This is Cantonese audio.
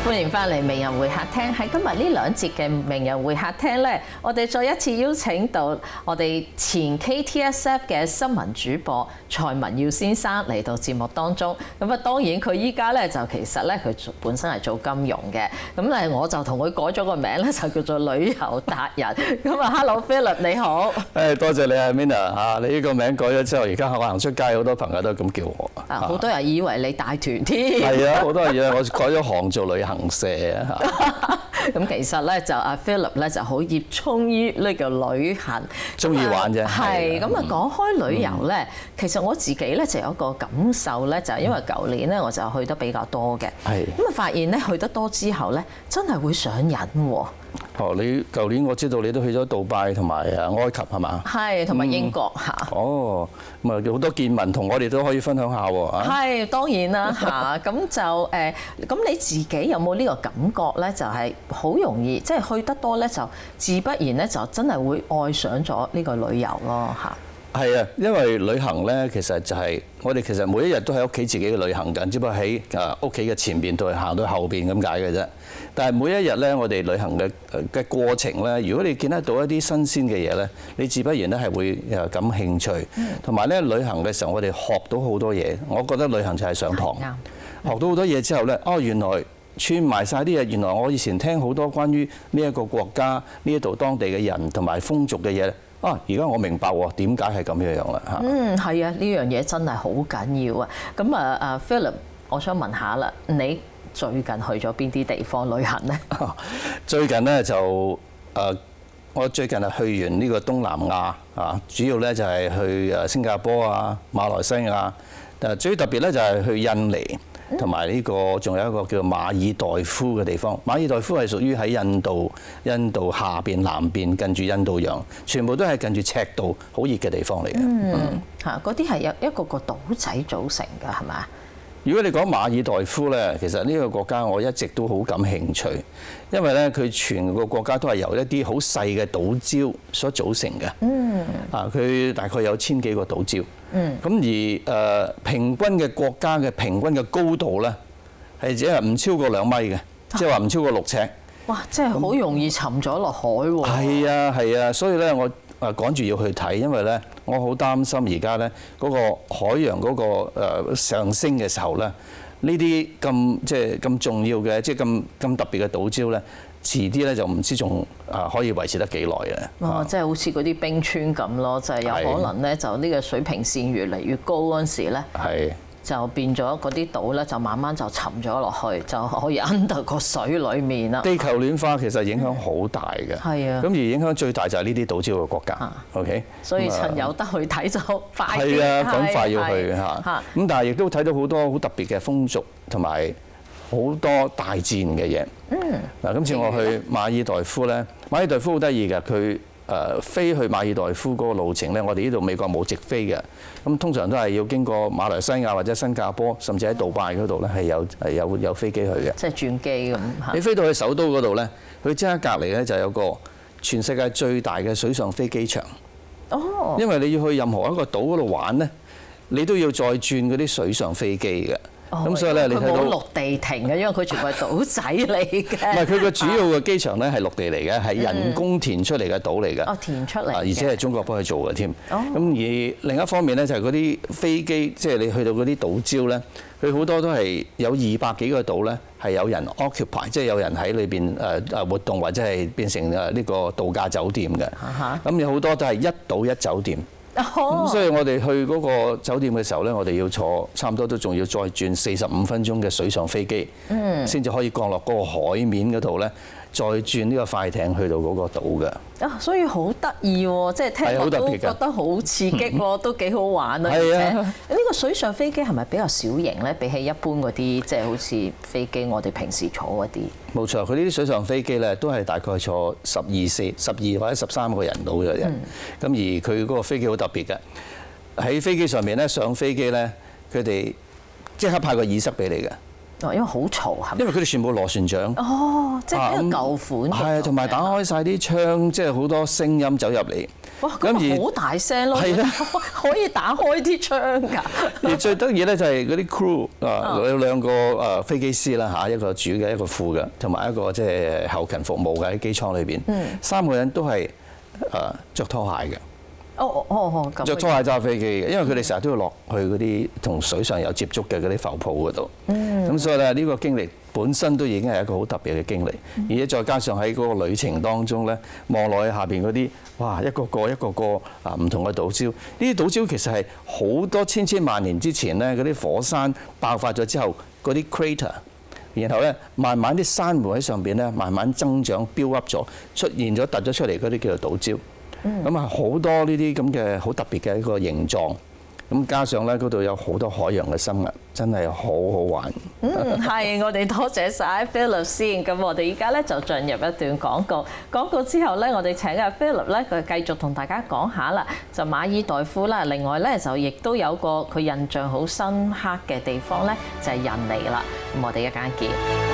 歡迎翻嚟名人會客廳。喺今日呢兩節嘅名人會客廳咧，我哋再一次邀請到我哋前 KTSF 嘅新聞主播蔡文耀先生嚟到節目當中。咁啊，當然佢依家咧就其實咧佢本身係做金融嘅，咁咧我就同佢改咗個名咧，就叫做旅遊達人。咁啊，Hello Philip 你好。誒，多謝你啊 Mina 嚇，你呢個名改咗之後，而家我行出街好多朋友都咁叫我。啊，好多人以為你帶團添。係啊，好多人以為我改咗行做旅行社啊。咁其實咧就阿 Philip 咧就好熱衷於呢個旅行，中意玩啫。係咁啊，講開旅遊咧，其實我自己咧就有一個感受咧，就係因為舊年咧我就去得比較多嘅，係咁啊發現咧去得多之後咧，真係會上癮喎。哦，你舊年我知道你都去咗杜拜同埋埃及係嘛？係，同埋英國嚇。哦，咁啊好多見聞同我哋都可以分享下喎。係當然啦嚇，咁就咁你自己有冇呢個感覺咧？就係好容易，即係去得多咧，就自不然咧就真係會愛上咗呢個旅遊咯嚇。係啊，因為旅行咧，其實就係我哋其實每一日都喺屋企自己嘅旅行緊，只不過喺屋企嘅前邊度行到後邊咁解嘅啫。但係每一日咧，我哋旅行嘅過程咧，如果你見得到一啲新鮮嘅嘢咧，你自不然咧係會感興趣。同埋咧，旅行嘅時候我哋學到好多嘢。我覺得旅行就係上堂，學到好多嘢之後咧，哦原來串埋晒啲嘢，原來我以前聽好多關於呢一個國家呢一度當地嘅人同埋風俗嘅嘢。而家我明白喎，點解係咁樣樣啦嚇？係啊，呢樣嘢真係好緊要啊！咁啊，Philip，我想問下啦，你最近去咗邊啲地方旅行呢？最近呢，就我最近係去完呢個東南亞啊，主要呢就係去新加坡啊、馬來西亞，最特別呢就係去印尼。同埋呢個仲有一個叫馬爾代夫嘅地方，馬爾代夫係屬於喺印度下邊南邊近住印度洋，全部都係近住赤道好熱嘅地方嚟嘅。嚇，嗰啲係有一個島仔組成㗎，係咪？如果你講馬爾代夫呢，其實呢個國家我一直都好感興趣，因為呢，佢全個國家都係由一啲好細嘅島礁所組成嘅。佢大概有1000幾個島礁。咁而平均嘅國家嘅平均嘅高度呢，係只係唔超過2米嘅，即係話唔超過6尺。哇！真係好容易沉咗落海喎。係啊，所以呢，我趕住要去睇，因為呢，我好擔心而家呢嗰個海洋嗰個上升嘅時候呢，呢啲咁重要嘅即係咁特別嘅島礁呢，遲啲咧就唔知仲可以維持得幾耐嘅。即係好似嗰啲冰川咁咯，就係有可能咧，就呢個水平線越嚟越高嗰陣時咧，就變咗嗰啲島咧就慢慢就沉咗落去，就可以 under 個水裡面啦。地球暖化其實影響好大嘅。係啊。咁而影響最大就係呢啲島礁嘅國家。OK。所以趁有得去睇就快啲。係啊，趕快要去嚇。咁但係亦都睇到好多好特別嘅風俗同埋好多大自然嘅嘢。嗱，今次我去馬爾代夫咧，馬爾代夫好得意嘅，佢飛去馬爾代夫嗰個路程咧，我哋呢度美國冇直飛嘅，咁通常都係要經過馬來西亞或者新加坡，甚至喺杜拜嗰度咧係有飛機去嘅。即係轉機咁。你飛到去首都嗰度咧，佢即刻隔離咧就有個全世界最大嘅水上飛機場。哦。因為你要去任何一個島嗰度玩咧，你都要再轉嗰啲水上飛機嘅。咁所以咧，你睇到佢冇陸地停嘅，因為佢全部係島仔嚟嘅。唔係，佢個主要嘅機場咧係陸地嚟嘅，係人工填出嚟嘅島嚟嘅。哦，填出嚟。而且係中國幫佢做嘅添。咁而另一方面咧，就係嗰啲飛機，即係你去到嗰啲島礁咧，佢好多都係有200幾個島咧，係有人 occupy， 即係有人喺裏邊活動或者係變成呢個度假酒店嘅。咁有好多都係一島一酒店。咁所以我哋去嗰個酒店嘅時候咧，我哋要坐差唔多都仲要再轉45分鐘嘅水上飛機，先至可以降落嗰個海面嗰度咧，再轉呢個快艇去到嗰個島嘅。所以好得意喎，即係聽落都覺得好刺激喎，都幾好玩啊！而且呢個水上飛機係咪比較小型咧？比起一般嗰啲即係好似飛機我哋平時坐嗰啲？冇錯，佢呢啲水上飛機咧都係大概坐12或者13個人到嘅人。咁而佢嗰個飛機好特別嘅，喺飛機上面咧上飛機咧，佢哋即刻派個耳塞俾你嘅。因為好嘈係咪？因為佢哋全部螺旋槳。哦，即係一個舊款嘅。係啊，同埋打開晒啲窗，即係好多聲音走入嚟。哇！咁好大聲咯，係啊，可以打開啲窗㗎。而最得意咧就係嗰啲 crew 有兩個飛機師啦嚇，一個主嘅，一個副嘅，同埋一個即係後勤服務嘅喺機艙裏邊。3個人都係著拖鞋嘅。咁著拖鞋揸飛機嘅，因為佢哋成日都要落去嗰啲同水上有接觸嘅嗰啲浮泡嗰度。咁所以咧呢個經歷本身都已經係一個好特別嘅經歷，而且再加上喺嗰個旅程當中咧，望落去下邊嗰啲，哇，一個個唔同嘅島礁。呢啲島礁其實係好多千萬年之前咧，嗰啲火山爆發咗之後嗰啲 crater， 然後咧慢慢啲珊瑚喺上邊咧慢慢增長 build up 咗，出現咗突咗出嚟嗰啲叫做島礁。咁啊好多呢啲咁嘅好特別嘅一個形狀，咁加上咧嗰度有好多海洋嘅生物，真係好好玩。係，我哋多謝晒 Philip 先。咁我哋而家咧就進入一段廣告。廣告之後咧，我哋請阿 Philip 咧佢繼續同大家講下啦，就馬爾代夫啦。另外咧就亦都有個佢印象好深刻嘅地方咧，就係印尼啦。咁我哋一間見。